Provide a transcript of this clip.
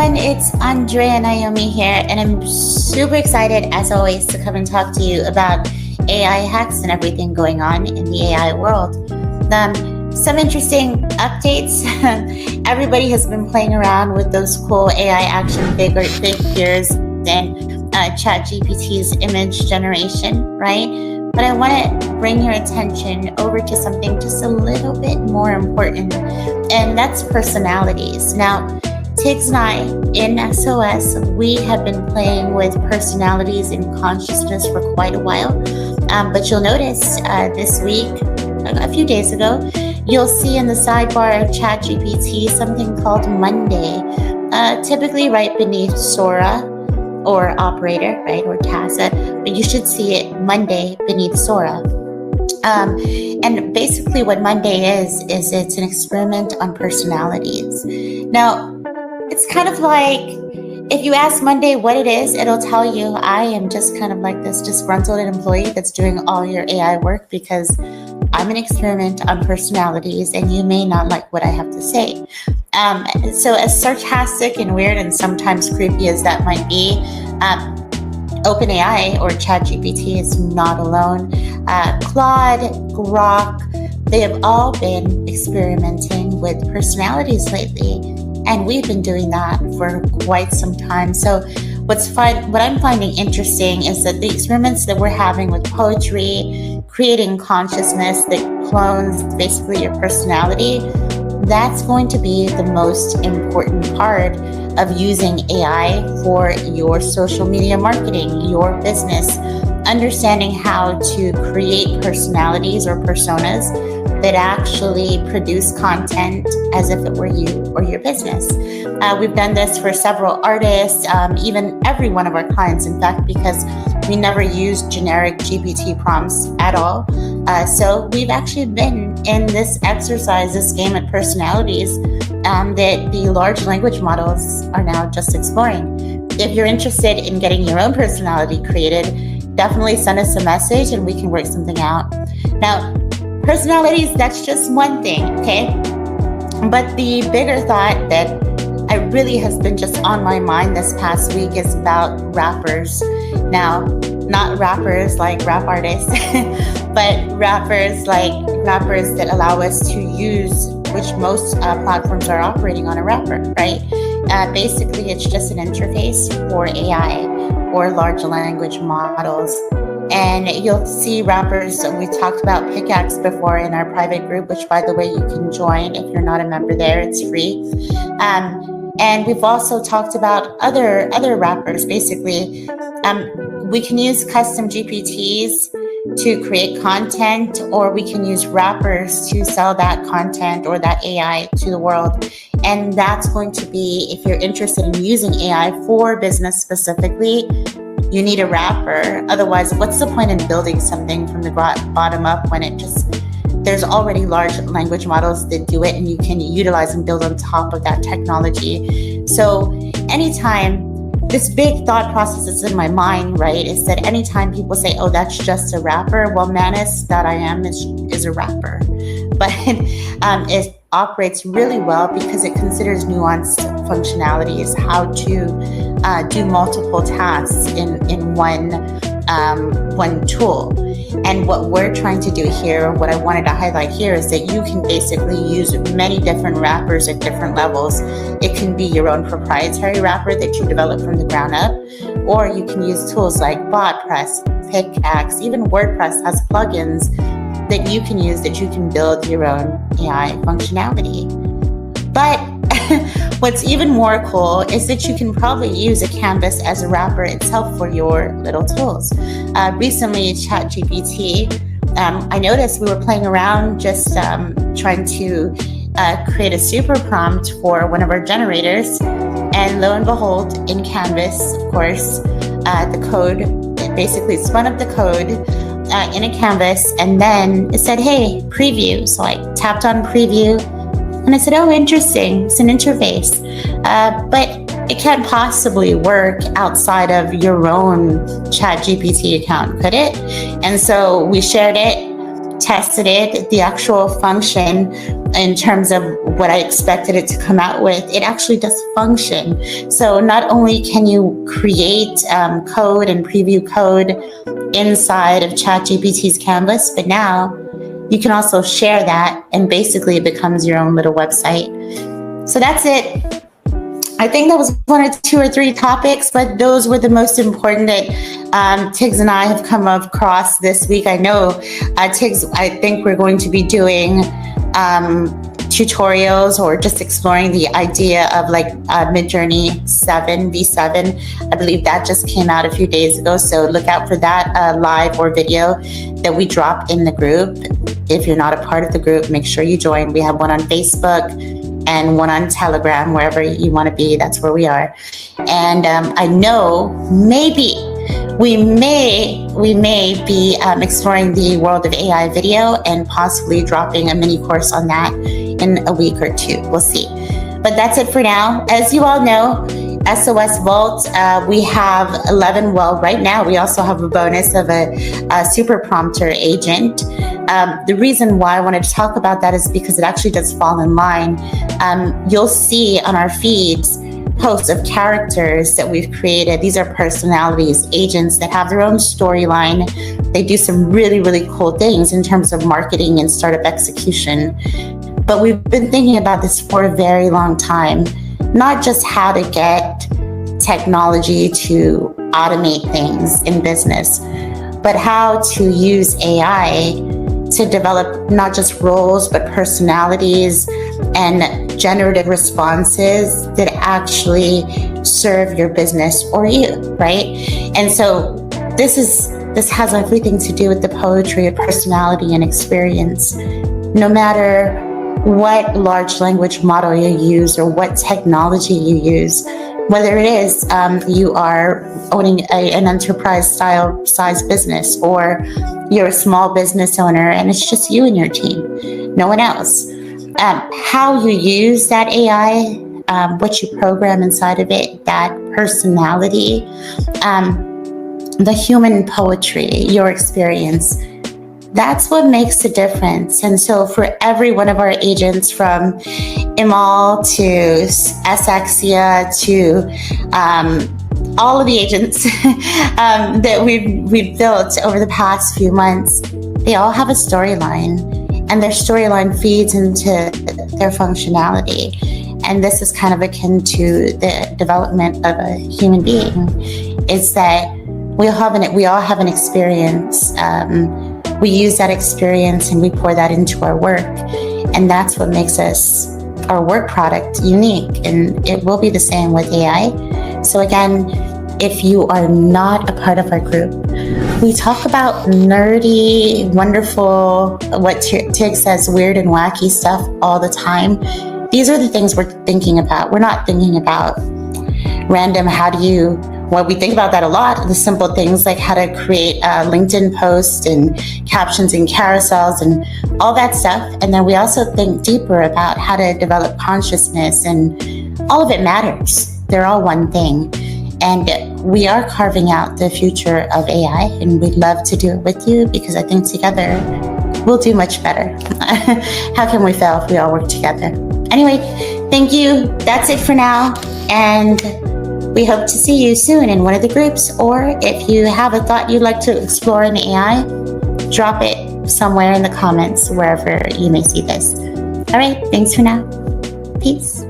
everyone, it's Andrea Naomi here, and I'm super excited as always to come and talk to you about AI hacks and everything going on in the AI world. Some interesting updates. Everybody has been playing around with those cool AI action figures and ChatGPT's image generation, right? But I want to bring your attention over to something just a little bit more important, and that's personalities. Now, Tiggs and I in SOS, we have been playing with personalities and consciousness for quite a while. But you'll notice this week, a few days ago, you'll see in the sidebar of ChatGPT something called Monday, typically right beneath Sora or Operator, right, or Tassa, but you should see it Monday beneath Sora. And basically what Monday is it's an experiment on personalities. Now, it's kind of like if you ask Monday what it is, it'll tell you I am just kind of like this disgruntled employee that's doing all your AI work because I'm an experiment on personalities and you may not like what I have to say. So as sarcastic and weird and sometimes creepy as that might be, OpenAI or ChatGPT is not alone. Claude, Grok, they have all been experimenting with personalities lately. And we've been doing that for quite some time. So what I'm finding interesting is that the experiments that we're having with poetry, creating consciousness that clones basically your personality, that's going to be the most important part of using AI for your social media marketing, your business, understanding how to create personalities or personas that actually produce content as if it were you or your business. We've done this for several artists, even every one of our clients, in fact, because we never use generic GPT prompts at all. So we've actually been in this exercise, this game at personalities that the large language models are now just exploring. If you're interested in getting your own personality created, definitely send us a message and we can work something out. Now, personalities, that's just one thing, okay? But the bigger thought that I really has been just on my mind this past week is about rappers. Now, not rappers like rap artists, but rappers that allow us to use, which most platforms are operating on a rapper, right? Basically, it's just an interface for AI or large language models. And you'll see rappers, we talked about Pickaxe before in our private group, which by the way, you can join if you're not a member there, it's free. And we've also talked about other rappers, basically. We can use custom GPTs to create content, or we can use rappers to sell that content or that AI to the world. And that's going to be, if you're interested in using AI for business specifically, you need a rapper. Otherwise, what's the point in building something from the bottom up when there's already large language models that do it and you can utilize and build on top of that technology. So anytime this big thought process is in my mind, right, is that anytime people say, oh, that's just a rapper, well, Manus, that I am, is a rapper. But it operates really well because it considers nuanced functionalities, how to do multiple tasks in one tool. And what we're trying to do here, what I wanted to highlight here, is that you can basically use many different wrappers at different levels. It can be your own proprietary wrapper that you develop from the ground up, or you can use tools like BotPress, Pickaxe, even WordPress has plugins that you can use that you can build your own AI functionality. But what's even more cool is that you can probably use a canvas as a wrapper itself for your little tools. Recently, ChatGPT, I noticed we were playing around just trying to create a super prompt for one of our generators. And lo and behold, in Canvas, of course, the code, it basically spun up the code in a canvas, and then it said, hey, preview. So I tapped on preview, and I said, oh, interesting, it's an interface. But it can't possibly work outside of your own ChatGPT account, could it? And so we shared it, tested it, the actual function in terms of what I expected it to come out with, it actually does function. So not only can you create code and preview code inside of ChatGPT's Canvas, but now you can also share that, and basically it becomes your own little website. So that's it. I think that was 1 or 2 or 3 topics, but those were the most important that Tiggs and I have come across this week. I know, Tiggs, I think we're going to be doing tutorials or just exploring the idea of like Midjourney 7 V7. I believe that just came out a few days ago, so look out for that live or video that we drop in the group. If you're not a part of the group, make sure you join. We have one on Facebook and one on Telegram, wherever you want to be, that's where we are. And I know maybe we may be exploring the world of AI video and possibly dropping a mini course on that in a week or 2. We'll see. But that's it for now. As you all know, SOS Vault, we have 11. Well, right now we also have a bonus of a super prompter agent. The reason why I wanted to talk about that is because it actually does fall in line. You'll see on our feeds posts of characters that we've created. These are personalities, agents that have their own storyline. They do some really, really cool things in terms of marketing and startup execution. But we've been thinking about this for a very long time, not just how to get technology to automate things in business, but how to use AI to develop not just roles, but personalities and generative responses that actually serve your business or you, right? And so this has everything to do with the poetry of personality and experience. No matter what large language model you use or what technology you use, whether it is you are owning an enterprise style size business, or you're a small business owner and it's just you and your team, no one else. How you use that AI, what you program inside of it, that personality, the human poetry, your experience, that's what makes the difference. And so for every one of our agents, from Imal to Asexia to all of the agents that we've built over the past few months, they all have a storyline, and their storyline feeds into their functionality. And this is kind of akin to the development of a human being, is that we all have an experience. We use that experience and we pour that into our work. And that's what makes our work product unique. And it will be the same with AI. So again, if you are not a part of our group, we talk about nerdy, wonderful, what Tig says, weird and wacky stuff all the time. These are the things we're thinking about. We're not thinking about random, well, we think about that a lot, the simple things like how to create a LinkedIn post and captions and carousels and all that stuff. And then we also think deeper about how to develop consciousness, and all of it matters. They're all one thing. And we are carving out the future of AI, and we'd love to do it with you, because I think together we'll do much better. How can we fail if we all work together? Anyway, thank you. That's it for now. And we hope to see you soon in one of the groups, or if you have a thought you'd like to explore in AI, drop it somewhere in the comments, wherever you may see this. All right, thanks for now. Peace.